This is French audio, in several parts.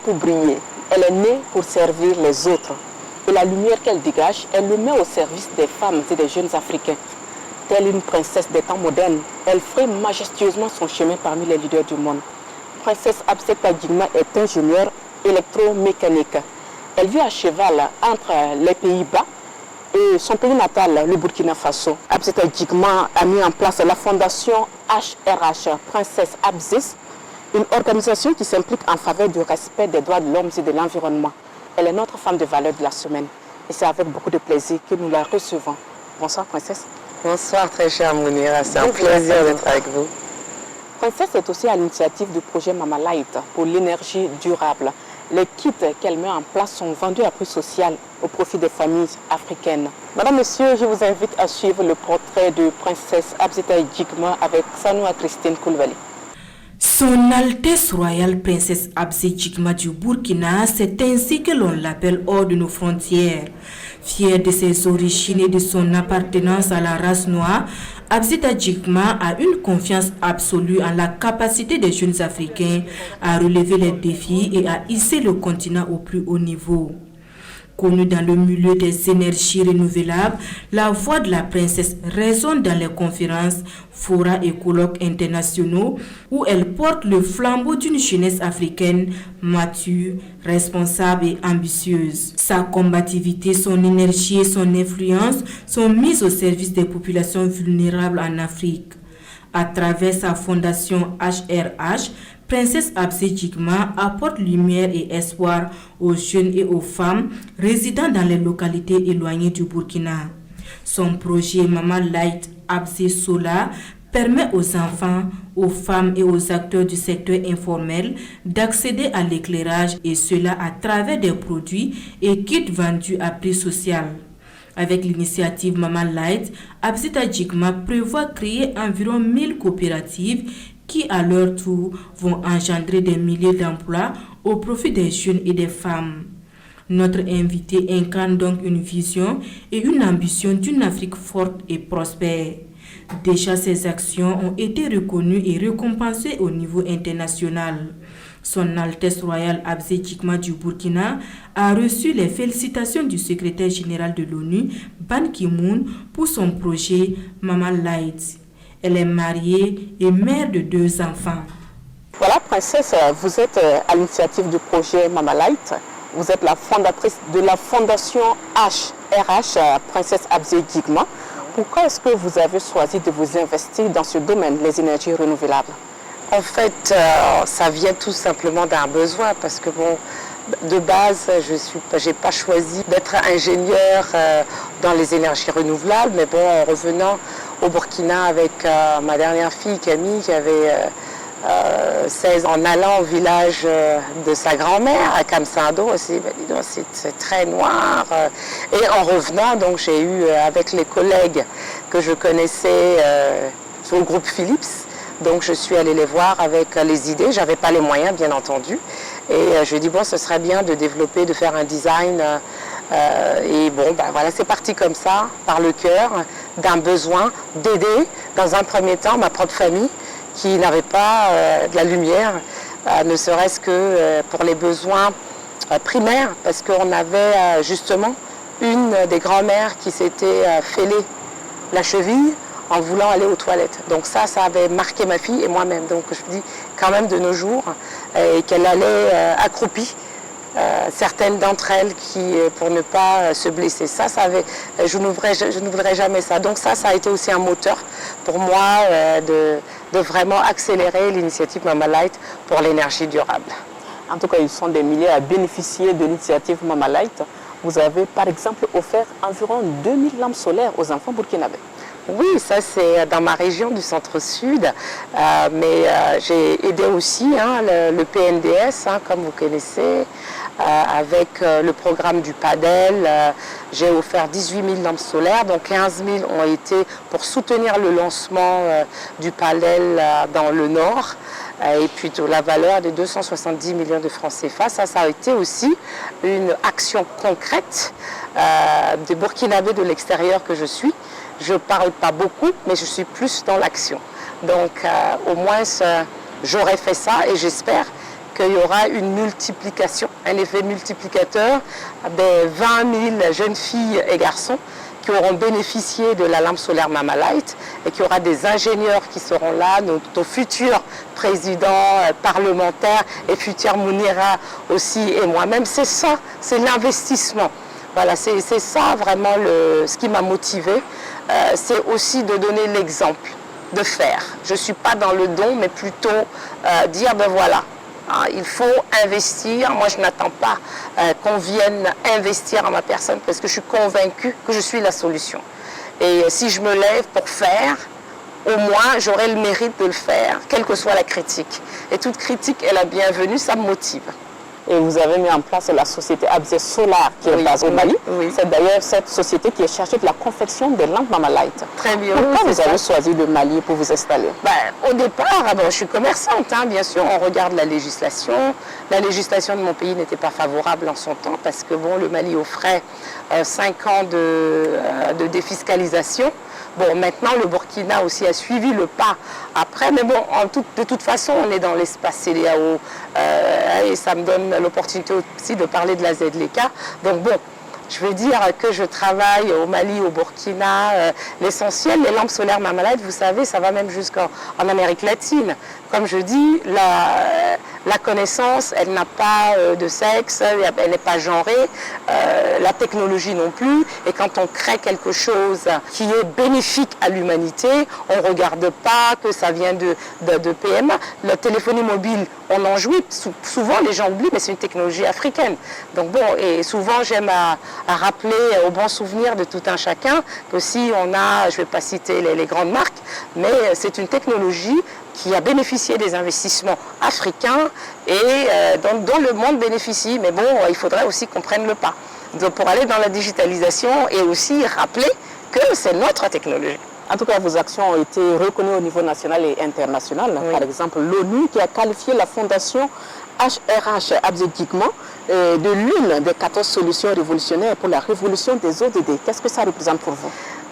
pour briller. Elle est née pour servir les autres. Et la lumière qu'elle dégage, elle le met au service des femmes et des jeunes Africains. Telle une princesse des temps modernes, elle ferait majestueusement son chemin parmi les leaders du monde. Princesse Abseta Djigma est ingénieure électromécanique. Elle vit à cheval entre les Pays-Bas et son pays natal, le Burkina Faso. Abseta Djigma a mis en place la fondation HRH, Princesse Abzis, une organisation qui s'implique en faveur du respect des droits de l'homme et de l'environnement. Elle est notre femme de valeur de la semaine et c'est avec beaucoup de plaisir que nous la recevons. Bonsoir, Princesse. Bonsoir, très chère Mounira. C'est un plaisir d'être avec vous. Princesse est aussi à l'initiative du projet Mama Light pour l'énergie durable. Les kits qu'elle met en place sont vendus à prix social au profit des familles africaines. Madame, Monsieur, je vous invite à suivre le portrait de Princesse Abseta Djigma avec Sanoua Christine Koulibaly. Son Altesse Royale Princesse Abseta Djigma du Burkina, c'est ainsi que l'on l'appelle hors de nos frontières. Fière de ses origines et de son appartenance à la race noire, Abseta Djigma a une confiance absolue en la capacité des jeunes Africains à relever les défis et à hisser le continent au plus haut niveau. Connue dans le milieu des énergies renouvelables, la voix de la princesse résonne dans les conférences, forats et colloques internationaux où elle porte le flambeau d'une jeunesse africaine mature, responsable et ambitieuse. Sa combativité, son énergie et son influence sont mises au service des populations vulnérables en Afrique. À travers sa fondation HRH, Princesse Abseta Djigma apporte lumière et espoir aux jeunes et aux femmes résidant dans les localités éloignées du Burkina. Son projet Mama Light Abseta Sola permet aux enfants, aux femmes et aux acteurs du secteur informel d'accéder à l'éclairage et cela à travers des produits et kits vendus à prix social. Avec l'initiative Mama Light, Abseta Djigma prévoit créer environ 1000 coopératives qui à leur tour vont engendrer des milliers d'emplois au profit des jeunes et des femmes. Notre invité incarne donc une vision et une ambition d'une Afrique forte et prospère. Déjà, ses actions ont été reconnues et récompensées au niveau international. Son Altesse Royale Abseta Djigma du Burkina a reçu les félicitations du secrétaire général de l'ONU, Ban Ki-moon, pour son projet Mama Light. Elle est mariée et mère de 2 enfants. Voilà, Princesse, vous êtes à l'initiative du projet Mama Light. Vous êtes la fondatrice de la fondation HRH, Princesse Abseta Djigma. Pourquoi est-ce que vous avez choisi de vous investir dans ce domaine, les énergies renouvelables? En fait, ça vient tout simplement d'un besoin parce que bon, de base, je n'ai pas choisi d'être ingénieur dans les énergies renouvelables, mais bon, en revenant au Burkina avec ma dernière fille Camille qui avait 16 ans, en allant au village de sa grand-mère à Kamsando aussi, c'est très noir. Et en revenant, donc j'ai eu avec les collègues que je connaissais sur le groupe Philips. Donc je suis allée les voir avec les idées, j'avais pas les moyens bien entendu. Et je lui ai dit bon, ce serait bien de développer, de faire un design. Et bon, ben voilà, c'est parti comme ça, par le cœur, d'un besoin d'aider dans un premier temps ma propre famille qui n'avait pas de la lumière, ne serait-ce que pour les besoins primaires, parce qu'on avait justement une des grand-mères qui s'était fêlée la cheville en voulant aller aux toilettes. Donc ça avait marqué ma fille et moi-même. Donc je me dis quand même de nos jours qu'elle allait accroupie, certaines d'entre elles qui, pour ne pas se blesser. Je ne voudrais jamais ça. Donc ça a été aussi un moteur pour moi de vraiment accélérer l'initiative Mama Light pour l'énergie durable. En tout cas, ils sont des milliers à bénéficier de l'initiative Mama Light. Vous avez par exemple offert environ 2000 lampes solaires aux enfants burkinabés. Oui, ça c'est dans ma région du centre-sud, mais j'ai aidé aussi le PNDS, comme vous connaissez, avec le programme du PADEL. J'ai offert 18 000 lampes solaires, donc 15 000 ont été pour soutenir le lancement du PADEL dans le nord. Et puis la valeur de 270 millions de francs CFA, ça a été aussi une action concrète des Burkinabés de l'extérieur que je suis. Je ne parle pas beaucoup, mais je suis plus dans l'action. Donc au moins j'aurais fait ça et j'espère qu'il y aura une multiplication, un effet multiplicateur des 20 000 jeunes filles et garçons qui auront bénéficié de la lampe solaire Mamalight et qu'il y aura des ingénieurs qui seront là, nos futurs présidents, parlementaires et futurs Mounira aussi et moi-même. C'est ça, c'est l'investissement. Voilà, c'est ça vraiment ce qui m'a motivée. C'est aussi de donner l'exemple, de faire. Je ne suis pas dans le don, mais plutôt dire, ben voilà, il faut investir. Moi, je n'attends pas qu'on vienne investir en ma personne parce que je suis convaincue que je suis la solution. Et si je me lève pour faire, au moins, j'aurai le mérite de le faire, quelle que soit la critique. Et toute critique est la bienvenue, ça me motive. Et vous avez mis en place la société Abzé Solar qui est basée au Mali. Oui. C'est d'ailleurs cette société qui est chargée de la confection des lampes Mamalight. Très bien. Pourquoi vous avez choisi le Mali pour vous installer? Au départ, je suis commerçante, bien sûr, on regarde la législation. La législation de mon pays n'était pas favorable en son temps parce que le Mali offrait 5 ans de défiscalisation. Bon, maintenant, le Burkina aussi a suivi le pas après, mais de toute façon, on est dans l'espace CEDEAO et ça me donne l'opportunité aussi de parler de la ZLECA. Donc je veux dire que je travaille au Mali, au Burkina, l'essentiel, les lampes solaires Mamalight, vous savez, ça va même jusqu'en Amérique latine. Comme je dis, la connaissance, elle n'a pas de sexe, elle n'est pas genrée, la technologie non plus. Et quand on crée quelque chose qui est bénéfique à l'humanité, on ne regarde pas que ça vient de PMA. La téléphonie mobile, on en jouit. Souvent, les gens oublient, mais c'est une technologie africaine. Donc et souvent, j'aime à rappeler au bon souvenir de tout un chacun que si on a, je ne vais pas citer les grandes marques, mais c'est une technologie qui a bénéficié des investissements africains et dont le monde bénéficie. Mais il faudrait aussi qu'on prenne le pas. Donc, pour aller dans la digitalisation et aussi rappeler que c'est notre technologie. En tout cas, vos actions ont été reconnues au niveau national et international. Oui. Par exemple, l'ONU qui a qualifié la fondation HRH Abzé Jigma de l'une des 14 solutions révolutionnaires pour la révolution des ODD. Qu'est-ce que ça représente pour vous?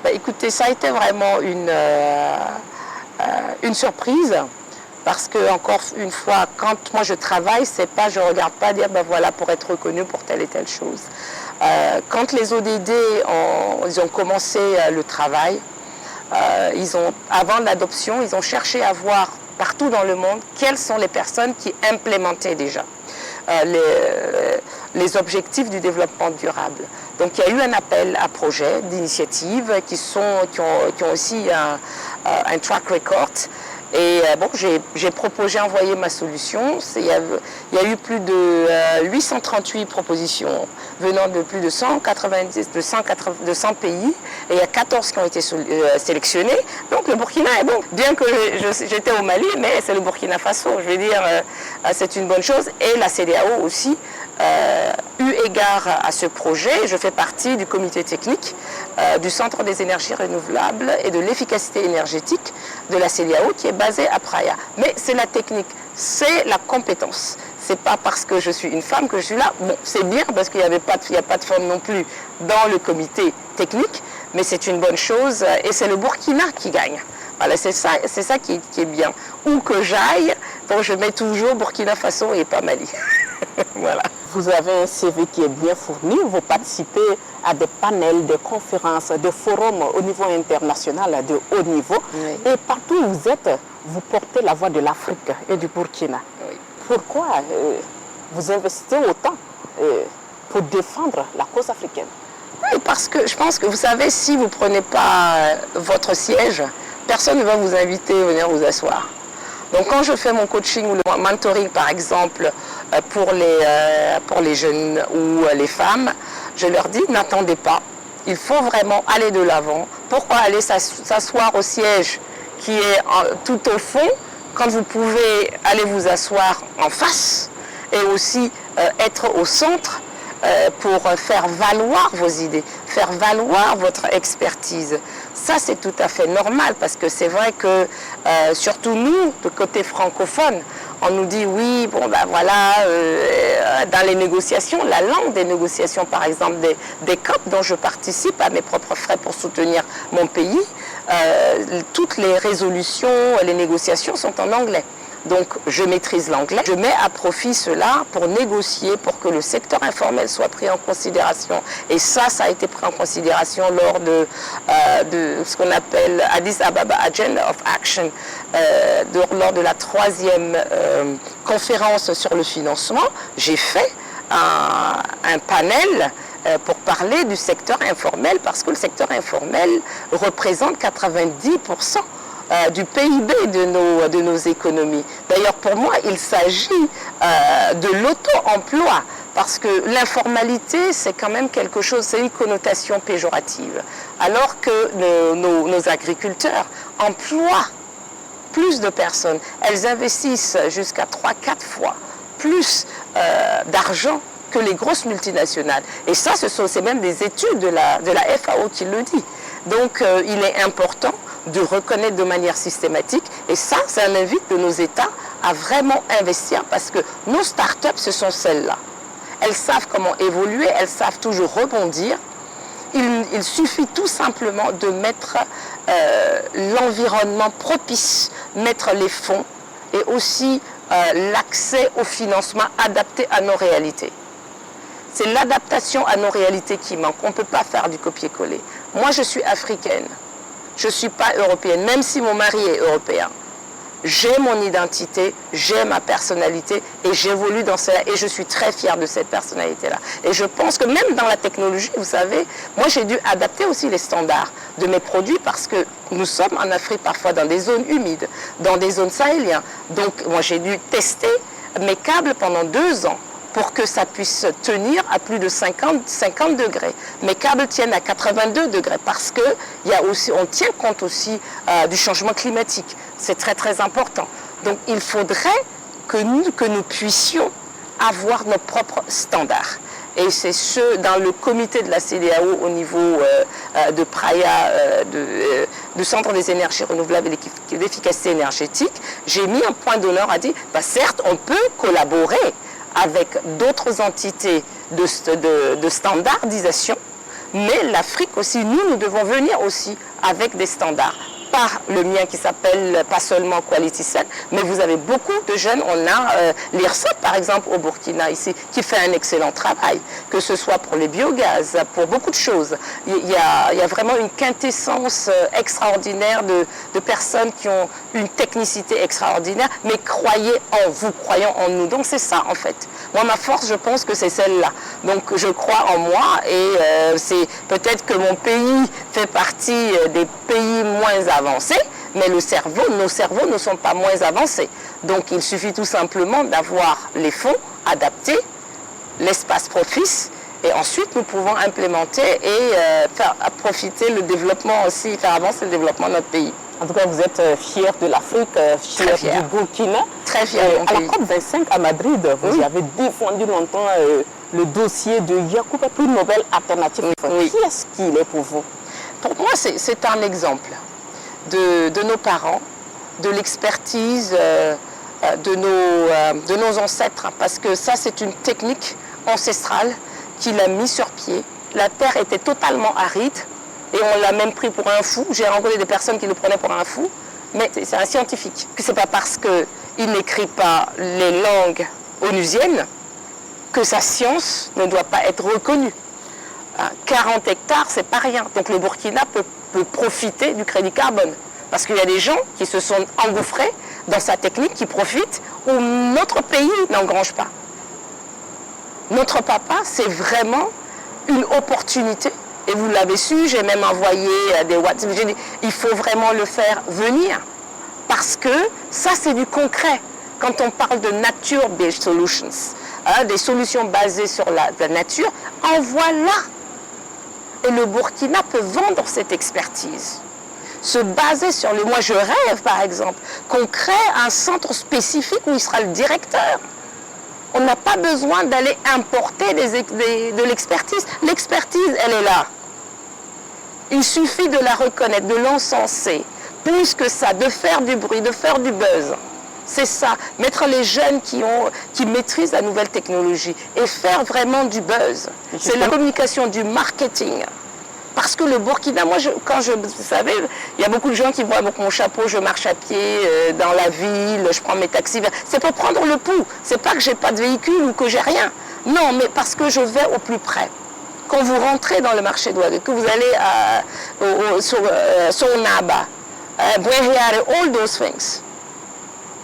Écoutez, ça a été vraiment une surprise parce que, encore une fois, quand moi je travaille, c'est pas, je regarde pas dire voilà pour être reconnu pour telle et telle chose. Quand les ODD ont commencé le travail, avant l'adoption, ils ont cherché à voir partout dans le monde quelles sont les personnes qui implémentaient déjà les objectifs du développement durable. Donc il y a eu un appel à projets, d'initiatives qui ont aussi un track record. Et j'ai envoyé ma solution. Il y a eu plus de 838 propositions venant de plus de 100 pays. Et il y a 14 qui ont été sélectionnés. Donc le Burkina est bon. Bien que j'étais au Mali, mais c'est le Burkina Faso. Je veux dire, c'est une bonne chose. Et la CEDEAO aussi, eu égard à ce projet, je fais partie du comité technique du Centre des énergies renouvelables et de l'efficacité énergétique de la CEDEAO qui est basé à Praia. Mais c'est la technique, c'est la compétence. C'est pas parce que je suis une femme que je suis là. C'est bien parce qu'il n'y a pas de femme non plus dans le comité technique, mais c'est une bonne chose et c'est le Burkina qui gagne. Voilà, c'est ça qui est bien. Où que j'aille, je mets toujours Burkina Faso et pas Mali. Voilà. Vous avez un CV qui est bien fourni, vous participez à des panels, des conférences, des forums au niveau international de haut niveau. Oui. Et partout où vous êtes, vous portez la voix de l'Afrique et du Burkina. Oui. Pourquoi vous investissez autant pour défendre la cause africaine? Oui, parce que je pense que vous savez, si vous ne prenez pas votre siège, personne ne va vous inviter à venir vous asseoir. Donc quand je fais mon coaching ou le mentoring par exemple pour les jeunes ou les femmes, je leur dis n'attendez pas, il faut vraiment aller de l'avant. Pourquoi aller s'asseoir au siège qui est tout au fond quand vous pouvez aller vous asseoir en face et aussi être au centre pour faire valoir vos idées, faire valoir votre expertise. Ça, c'est tout à fait normal parce que c'est vrai que, surtout nous, de côté francophone, on nous dit oui, dans les négociations, la langue des négociations, par exemple, des COP dont je participe à mes propres frais pour soutenir mon pays, toutes les résolutions, les négociations sont en anglais. Donc, je maîtrise l'anglais. Je mets à profit cela pour négocier, pour que le secteur informel soit pris en considération. Et ça a été pris en considération lors de ce qu'on appelle Addis Ababa Agenda of Action, lors de la 3e conférence sur le financement. J'ai fait un panel pour parler du secteur informel, parce que le secteur informel représente 90% du PIB de nos économies. D'ailleurs, pour moi, il s'agit de l'auto-emploi, parce que l'informalité, c'est quand même quelque chose, c'est une connotation péjorative. Alors que nos agriculteurs emploient plus de personnes, elles investissent jusqu'à 3-4 fois plus d'argent que les grosses multinationales. Et ça, c'est même des études de la FAO qui le dit. Donc, il est important de reconnaître de manière systématique. Et ça un invite de nos États à vraiment investir, parce que nos startups, ce sont celles-là. Elles savent comment évoluer, elles savent toujours rebondir. Il suffit tout simplement de mettre l'environnement propice, mettre les fonds et aussi l'accès au financement adapté à nos réalités. C'est l'adaptation à nos réalités qui manque. On ne peut pas faire du copier-coller. Moi, je suis africaine. Je ne suis pas européenne, même si mon mari est européen. J'ai mon identité, j'ai ma personnalité et j'évolue dans cela et je suis très fière de cette personnalité-là. Et je pense que même dans la technologie, vous savez, moi j'ai dû adapter aussi les standards de mes produits, parce que nous sommes en Afrique parfois dans des zones humides, dans des zones sahéliennes. Donc moi j'ai dû tester mes câbles pendant 2 ans pour que ça puisse tenir à plus de 50 degrés. Mes câbles tiennent à 82 degrés parce que on tient compte aussi du changement climatique. C'est très très important. Donc il faudrait que nous puissions avoir nos propres standards. Et c'est dans le comité de la CEDEAO au niveau de PRAIA, du Centre des énergies renouvelables et de l'efficacité énergétique, j'ai mis un point d'honneur à dire, certes, on peut collaborer avec d'autres entités de standardisation, mais l'Afrique aussi, nous devons venir aussi avec des standards. Par le mien qui s'appelle pas seulement Quality Set, mais vous avez beaucoup de jeunes. On a l'IRSEP par exemple au Burkina ici, qui fait un excellent travail, que ce soit pour les biogaz, pour beaucoup de choses. Il y a vraiment une quintessence extraordinaire de personnes qui ont une technicité extraordinaire, mais croyez en vous, croyons en nous. Donc c'est ça en fait. Moi ma force, je pense que c'est celle-là. Donc je crois en moi et c'est peut-être que mon pays fait partie des pays moins avancés, mais nos cerveaux ne sont pas moins avancés. Donc il suffit tout simplement d'avoir les fonds adaptés, l'espace propice, et ensuite nous pouvons implémenter et faire profiter le développement aussi, faire avancer le développement de notre pays. En tout cas, vous êtes fière de l'Afrique, fière du Burkina. Très fière de mon pays. À la COP25 à Madrid, vous avez défendu longtemps le dossier de Yacoub, prix Nobel alternatif. Oui. Qui est-ce qu'il est pour vous? Pour moi, c'est un exemple de nos parents, de l'expertise de nos ancêtres, parce que ça, c'est une technique ancestrale qu'il a mis sur pied. La terre était totalement aride et on l'a même pris pour un fou. J'ai rencontré des personnes qui le prenaient pour un fou, mais c'est un scientifique. Ce n'est pas parce qu'il n'écrit pas les langues onusiennes que sa science ne doit pas être reconnue. 40 hectares, c'est pas rien. Donc le Burkina peut profiter du crédit carbone. Parce qu'il y a des gens qui se sont engouffrés dans sa technique, qui profitent, où notre pays n'engrange pas. Notre papa, c'est vraiment une opportunité. Et vous l'avez su, j'ai même envoyé des WhatsApp. J'ai dit, il faut vraiment le faire venir. Parce que ça, c'est du concret. Quand on parle de nature-based solutions, des solutions basées sur la nature, en voilà. Et le Burkina peut vendre cette expertise. Se baser sur les... Moi, je rêve, par exemple, qu'on crée un centre spécifique où il sera le directeur. On n'a pas besoin d'aller importer de l'expertise. L'expertise, elle est là. Il suffit de la reconnaître, de l'encenser. Plus que ça, de faire du bruit, de faire du buzz. C'est ça, mettre les jeunes qui maîtrisent la nouvelle technologie et faire vraiment du buzz. C'est la communication, du marketing. Parce que le Burkina, moi, vous savez, il y a beaucoup de gens qui voient avec mon chapeau, je marche à pied dans la ville, je prends mes taxis. C'est pour prendre le pouls. C'est pas que j'ai pas de véhicule ou que j'ai rien. Non, mais parce que je vais au plus près. Quand vous rentrez dans le marché d'Ouagadougou, que vous allez sur Naba, Bouéhiare, all those things,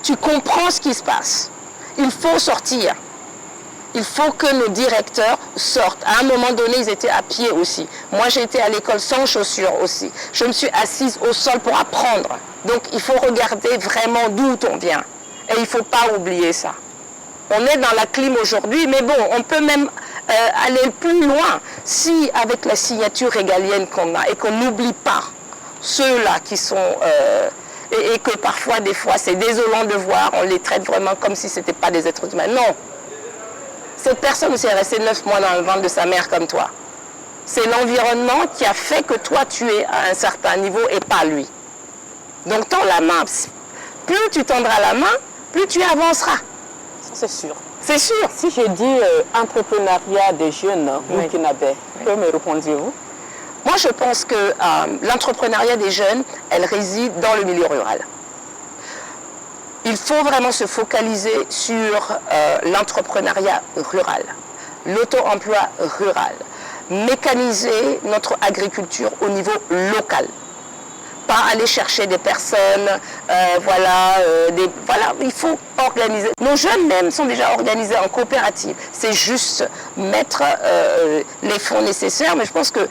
tu comprends ce qui se passe. Il faut sortir. Il faut que nos directeurs sortent. À un moment donné, ils étaient à pied aussi. Moi, j'ai été à l'école sans chaussures aussi. Je me suis assise au sol pour apprendre. Donc, il faut regarder vraiment d'où on vient. Et il ne faut pas oublier ça. On est dans la clim aujourd'hui, mais bon, on peut même aller plus loin si, avec la signature régalienne qu'on a, et qu'on n'oublie pas ceux-là qui sont... et que parfois, des fois, c'est désolant de voir, on les traite vraiment comme si ce n'étaient pas des êtres humains. Non. Cette personne aussi est restée 9 mois dans le ventre de sa mère comme toi. C'est l'environnement qui a fait que toi, tu es à un certain niveau et pas lui. Donc, tends la main. Plus tu tendras la main, plus tu avanceras. Ça, c'est sûr. C'est sûr. Si je dis entrepreneuriat des jeunes burkinabés, que me répondez-vous? Moi, je pense que l'entrepreneuriat des jeunes, elle réside dans le milieu rural. Il faut vraiment se focaliser sur l'entrepreneuriat rural, l'auto-emploi rural, mécaniser notre agriculture au niveau local. Pas aller chercher des personnes, voilà, il faut organiser. Nos jeunes même sont déjà organisés en coopérative. C'est juste mettre les fonds nécessaires. Mais je pense que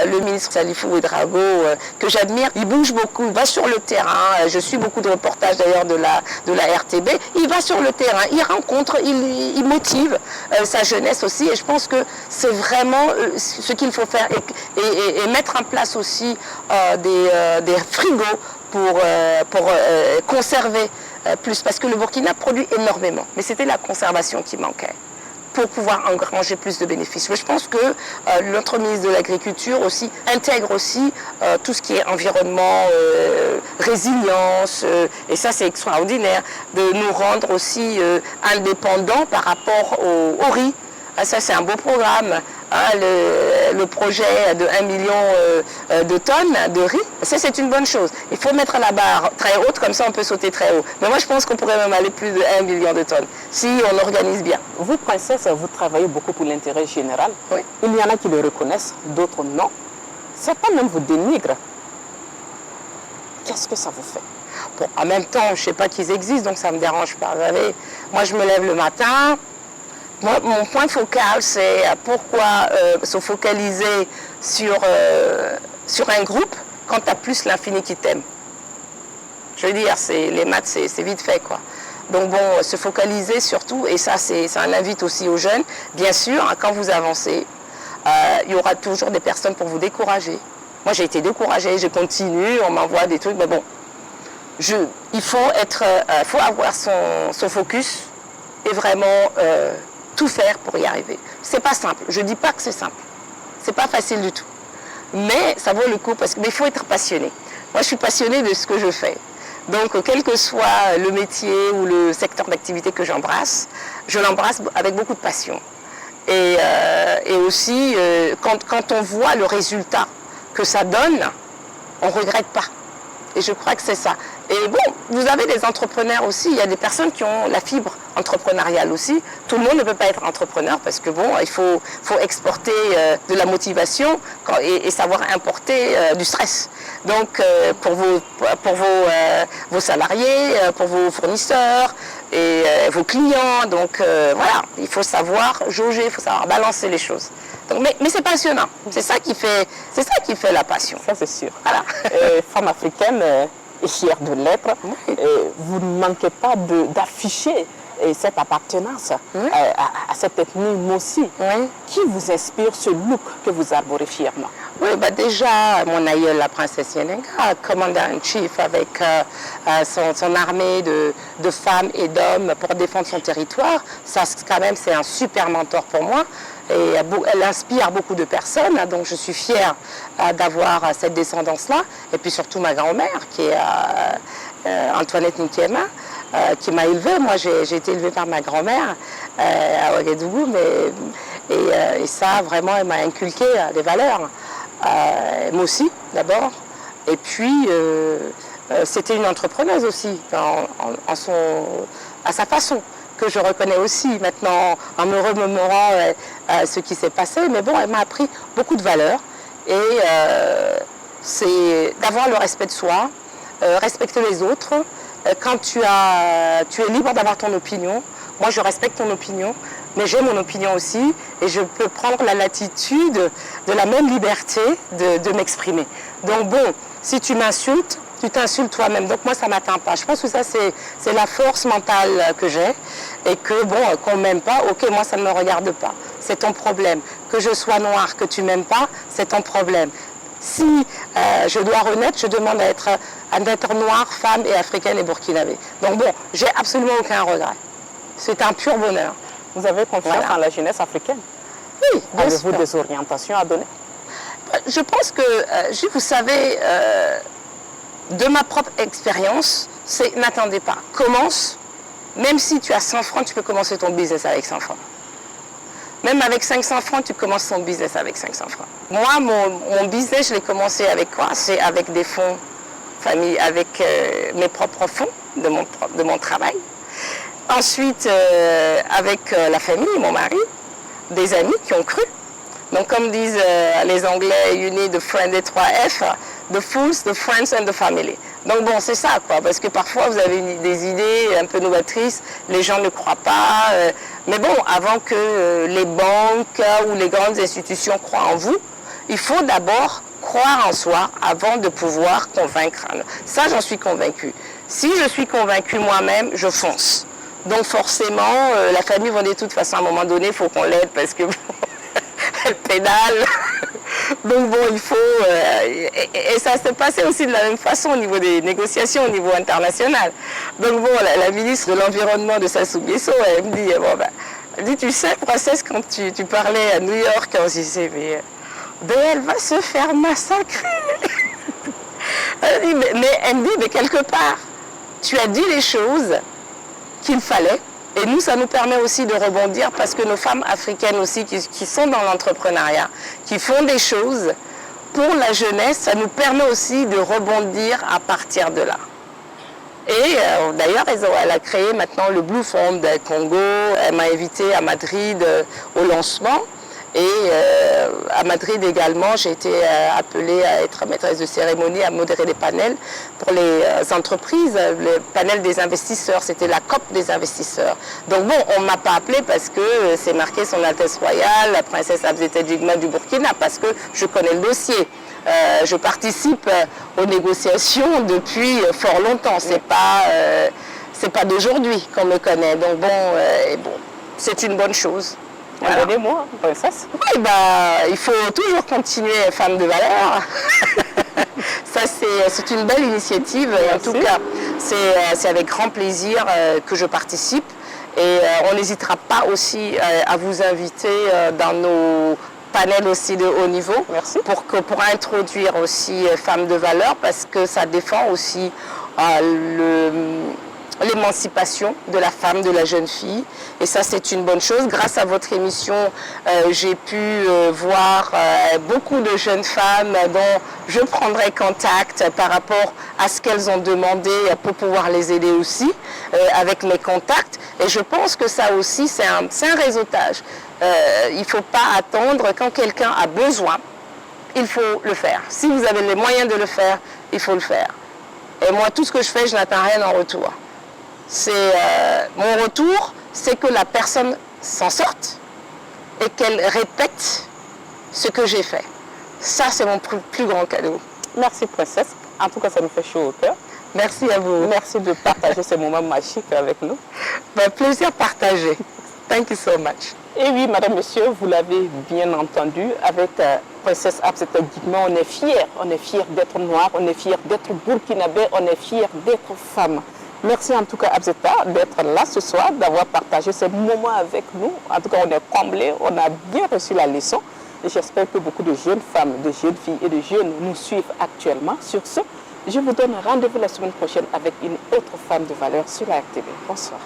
le ministre Salifou Ouedraogo, que j'admire, il bouge beaucoup, il va sur le terrain. Je suis beaucoup de reportages d'ailleurs de la RTB. Il va sur le terrain, il rencontre, il motive sa jeunesse aussi. Et je pense que c'est vraiment ce qu'il faut faire et mettre en place aussi des frigos pour conserver plus, parce que le Burkina produit énormément, mais c'était la conservation qui manquait pour pouvoir engranger plus de bénéfices. Mais je pense que notre ministre de l'Agriculture aussi intègre aussi tout ce qui est environnement, résilience, et ça c'est extraordinaire, de nous rendre aussi indépendants par rapport au riz. Ça c'est un beau programme. Le projet de 1 million de tonnes de riz, ça c'est une bonne chose. Il faut mettre la barre très haute, comme ça on peut sauter très haut. Mais moi je pense qu'on pourrait même aller plus de 1 million de tonnes, si on organise bien. Vous, princesse, vous travaillez beaucoup pour l'intérêt général. Oui. Il y en a qui le reconnaissent, d'autres non. Certains même vous dénigrent. Qu'est-ce que ça vous fait? Bon, en même temps, je ne sais pas qu'ils existent, donc ça ne me dérange pas. Vous savez, moi je me lève le matin. Moi, mon point focal, c'est pourquoi se focaliser sur un groupe quand tu as plus l'infini qui t'aime. Je veux dire, les maths, c'est vite fait, quoi. Donc bon, se focaliser surtout, et ça, c'est un invite aussi aux jeunes. Bien sûr, quand vous avancez, il y aura toujours des personnes pour vous décourager. Moi, j'ai été découragée, je continue, on m'envoie des trucs, mais bon, il faut avoir son focus et vraiment... tout faire pour y arriver. C'est pas simple. Je dis pas que c'est simple. C'est pas facile du tout. Mais ça vaut le coup parce qu'il faut être passionné. Moi, je suis passionnée de ce que je fais. Donc, quel que soit le métier ou le secteur d'activité que j'embrasse, je l'embrasse avec beaucoup de passion. Et aussi, quand on voit le résultat que ça donne, on ne regrette pas. Et je crois que c'est ça. Et bon, vous avez des entrepreneurs aussi, il y a des personnes qui ont la fibre entrepreneuriale aussi. Tout le monde ne peut pas être entrepreneur parce que bon, il faut exporter de la motivation et savoir importer du stress. Donc pour vos salariés, pour vos fournisseurs et vos clients, donc voilà, il faut savoir jauger, il faut savoir balancer les choses. Donc, mais c'est passionnant, c'est ça qui fait la passion. Ça c'est sûr. Voilà. Femme africaine et fière de l'être, vous ne manquez pas d'afficher cette appartenance à cette ethnie Mossi. Oui. Qui vous inspire ce look que vous arborez fièrement? Oui, bah déjà, mon aïeul, la princesse Yenenga, commandant-in-chief avec son armée de femmes et d'hommes pour défendre son territoire, ça quand même c'est un super mentor pour moi. Et elle inspire beaucoup de personnes, donc je suis fière d'avoir cette descendance-là. Et puis surtout ma grand-mère, qui est Antoinette Nkiema, qui m'a élevée. Moi, j'ai été élevée par ma grand-mère à Ouagadougou, et ça, vraiment, elle m'a inculqué des valeurs. moi aussi d'abord. Et puis, c'était une entrepreneuse aussi, à sa façon, que je reconnais aussi maintenant en me remémorant ce qui s'est passé. Mais bon, elle m'a appris beaucoup de valeurs. Et c'est d'avoir le respect de soi, respecter les autres. Quand tu es libre d'avoir ton opinion, moi je respecte ton opinion, mais j'ai mon opinion aussi et je peux prendre la latitude de la même liberté de m'exprimer. Donc bon, si tu m'insultes, tu t'insultes toi-même. Donc moi ça ne m'atteint pas. Je pense que ça c'est la force mentale que j'ai et que bon, qu'on ne m'aime pas, ok, moi ça ne me regarde pas. C'est ton problème. Que je sois noire, que tu ne m'aimes pas, c'est ton problème. Si je dois renaître, je demande à être noire, femme et africaine et burkinabé. Donc bon, j'ai absolument aucun regret. C'est un pur bonheur. Vous avez confiance en la jeunesse africaine? Oui, bien sûr. Avez-vous des orientations à donner? Je pense que, vous savez, de ma propre expérience, c'est n'attendez pas. Commence, même si tu as 100 francs, tu peux commencer ton business avec 100 francs. Même avec 500 francs, tu commences ton business avec 500 francs. Moi, mon business, je l'ai commencé avec quoi? C'est avec des fonds famille, avec mes propres fonds de mon travail. Ensuite, avec la famille, mon mari, des amis qui ont cru. Donc, comme disent les Anglais, you need a friend, les 3 F, the fools, the friends and the family. Donc bon, c'est ça, quoi, parce que parfois vous avez des idées un peu novatrices, les gens ne croient pas. Mais bon, avant que les banques ou les grandes institutions croient en vous, il faut d'abord croire en soi avant de pouvoir convaincre. Ça, j'en suis convaincue. Si je suis convaincue moi-même, je fonce. Donc forcément, la famille va dire de toute façon, à un moment donné, il faut qu'on l'aide parce que elle pédale. Donc bon, il faut... et ça s'est passé aussi de la même façon au niveau des négociations, au niveau international. Donc bon, la ministre de l'Environnement de Sassou Nguesso, elle me dit, bon, ben, elle dit, tu sais, princesse, quand tu parlais à New York, on se disait, mais elle va se faire massacrer. Elle me dit, mais quelque part, tu as dit les choses qu'il fallait. Et nous, ça nous permet aussi de rebondir parce que nos femmes africaines aussi qui sont dans l'entrepreneuriat, qui font des choses pour la jeunesse, ça nous permet aussi de rebondir à partir de là. Et d'ailleurs, elle a créé maintenant le Blue Fund Congo. Elle m'a invitée à Madrid au lancement. Et à Madrid également, j'ai été appelée à être maîtresse de cérémonie, à modérer des panels pour les entreprises, le panel des investisseurs, c'était la COP des investisseurs. Donc bon, on ne m'a pas appelée parce que c'est marqué Son Altesse Royale, la princesse Abzeta Jigma du Burkina, parce que je connais le dossier. Je participe aux négociations depuis fort longtemps, c'est pas d'aujourd'hui qu'on me connaît. Donc bon, c'est une bonne chose. Voilà. Un dernier mot, princesse? Oui, il faut toujours continuer femme de valeur. Ça, c'est une belle initiative. Merci. En tout cas, c'est avec grand plaisir que je participe. Et on n'hésitera pas aussi à vous inviter dans nos panels aussi de haut niveau. Merci. Pour introduire aussi femmes de valeur parce que ça défend aussi l'émancipation de la femme, de la jeune fille. Et ça, c'est une bonne chose. Grâce à votre émission, j'ai pu voir beaucoup de jeunes femmes dont je prendrai contact par rapport à ce qu'elles ont demandé pour pouvoir les aider aussi avec mes contacts. Et je pense que ça aussi, c'est un réseautage. Il ne faut pas attendre quand quelqu'un a besoin. Il faut le faire. Si vous avez les moyens de le faire, il faut le faire. Et moi, tout ce que je fais, je n'attends rien en retour. Mon retour, c'est que la personne s'en sorte et qu'elle répète ce que j'ai fait. Ça, c'est mon plus grand cadeau. Merci, princesse. En tout cas, ça nous fait chaud au cœur. Merci à vous. Merci de partager ce moment magique avec nous. Plaisir partagé. Thank you so much. Et oui, madame, monsieur, vous l'avez bien entendu, avec princesse Abzeta Jigma, on est fiers d'être noir, on est fiers d'être burkinabé, on est fiers d'être femme. Merci en tout cas Abzeta d'être là ce soir, d'avoir partagé ce moment avec nous. En tout cas, on est comblés, on a bien reçu la leçon. Et j'espère que beaucoup de jeunes femmes, de jeunes filles et de jeunes nous suivent actuellement. Sur ce, je vous donne rendez-vous la semaine prochaine avec une autre femme de valeur sur la RTV. Bonsoir.